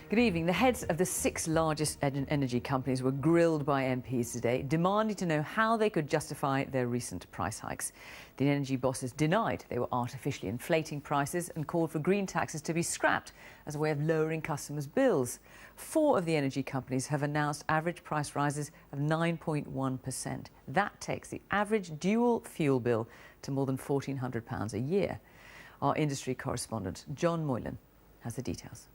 Good evening. The heads of the 6 largest energy companies were grilled by MPs today, demanding to know how they could justify their recent price hikes. The energy bosses denied they were artificially inflating prices and called for green taxes to be scrapped as a way of lowering customers' bills. 4 of the energy companies have announced average price rises of 9.1%. That takes the average dual fuel bill to more than £1,400 a year. Our industry correspondent, John Moylan, has the details.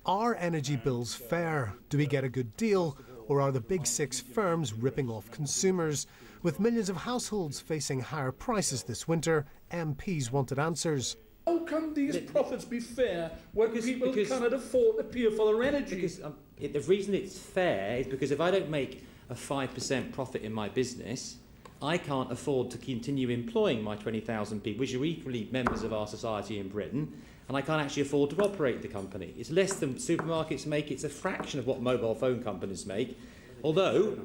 Are energy bills fair? Do we get a good deal? Or are the big 6 firms ripping off consumers? With millions of households facing higher prices this winter, MPs wanted answers. How can these profits be fair when people cannot afford to pay for their energy? Because the reason it's fair is because if I don't make a 5% profit in my business, I can't afford to continue employing my 20,000 people, which are equally members of our society in Britain, and I can't actually afford to operate the company. It's less than supermarkets make, it's a fraction of what mobile phone companies make. Although,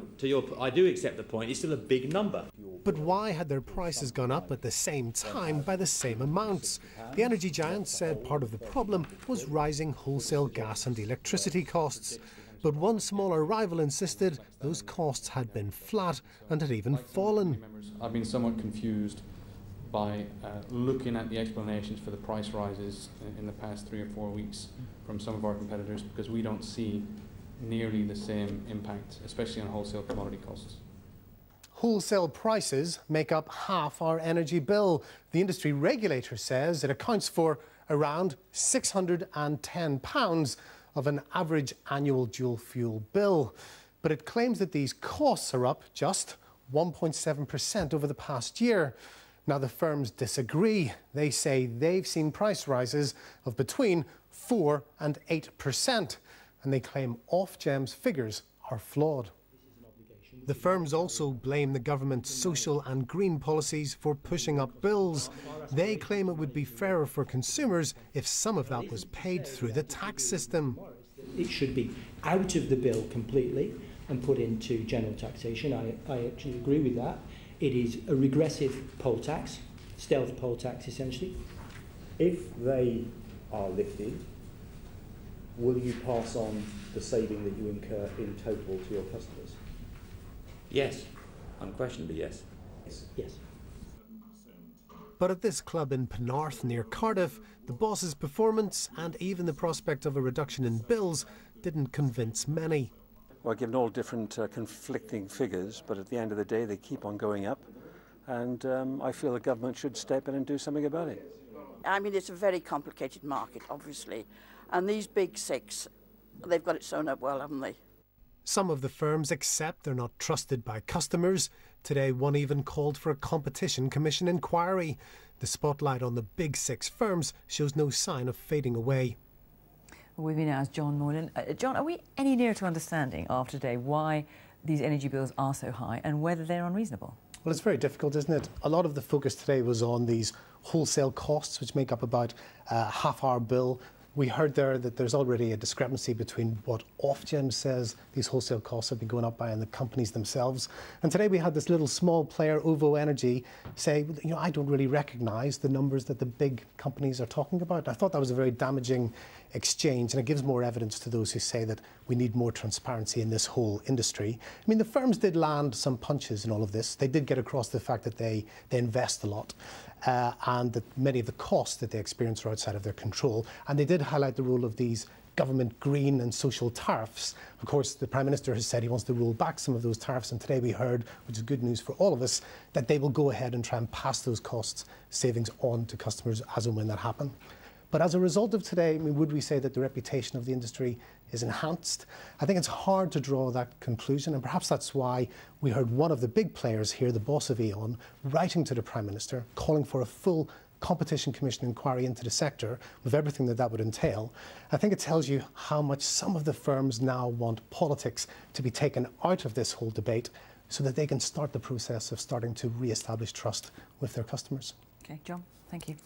I do accept the point, it's still a big number. But why had their prices gone up at the same time by the same amounts? The energy giants said part of the problem was rising wholesale gas and electricity costs. But one smaller rival insisted those costs had been flat and had even fallen. I've been somewhat confused by looking at the explanations for the price rises in the past 3 or 4 weeks from some of our competitors, because we don't see nearly the same impact, especially on wholesale commodity costs. Wholesale prices make up half our energy bill. The industry regulator says it accounts for around £610 of an average annual dual fuel bill. But it claims that these costs are up just 1.7% over the past year. Now, the firms disagree. They say they've seen price rises of between 4 and 8%, and they claim Ofgem's figures are flawed. The firms also blame the government's social and green policies for pushing up bills. They claim it would be fairer for consumers if some of that was paid through the tax system. It should be out of the bill completely and put into general taxation. I actually agree with that. It is a regressive poll tax, stealth poll tax essentially. If they are lifted, will you pass on the saving that you incur in total to your customers? Yes, unquestionably yes. Yes. But at this club in Penarth near Cardiff, the boss's performance and even the prospect of a reduction in bills didn't convince many. Well, given all different conflicting figures, but at the end of the day they keep on going up, and I feel the government should step in and do something about it. I mean, it's a very complicated market, obviously, and these big 6, they've got it sewn up well, haven't they? Some of the firms accept they're not trusted by customers. Today, one even called for a Competition Commission inquiry. The spotlight on the big 6 firms shows no sign of fading away. With me now is John Moylan. John, are we any nearer to understanding after today why these energy bills are so high and whether they're unreasonable? Well, it's very difficult, isn't it? A lot of the focus today was on these wholesale costs, which make up about half our bill. We heard there that there's already a discrepancy between what Ofgem says these wholesale costs have been going up by and the companies themselves. And today we had this little small player, OVO Energy, say, I don't really recognise the numbers that the big companies are talking about. I thought that was a very damaging exchange, and it gives more evidence to those who say that we need more transparency in this whole industry. I mean, the firms did land some punches in all of this. They did get across the fact that they invest a lot and that many of the costs that they experience are outside of their control. And they did highlight the role of these government green and social tariffs. Of course, the Prime Minister has said he wants to roll back some of those tariffs, and today we heard, which is good news for all of us, that they will go ahead and try and pass those cost savings on to customers as and when that happens. But as a result of today, I mean, would we say that the reputation of the industry is enhanced? I think it's hard to draw that conclusion, and perhaps that's why we heard one of the big players here, the boss of E.ON, writing to the Prime Minister, calling for a full Competition Commission inquiry into the sector with everything that would entail. I think it tells you how much some of the firms now want politics to be taken out of this whole debate so that they can start the process of starting to re-establish trust with their customers. OK, John, thank you.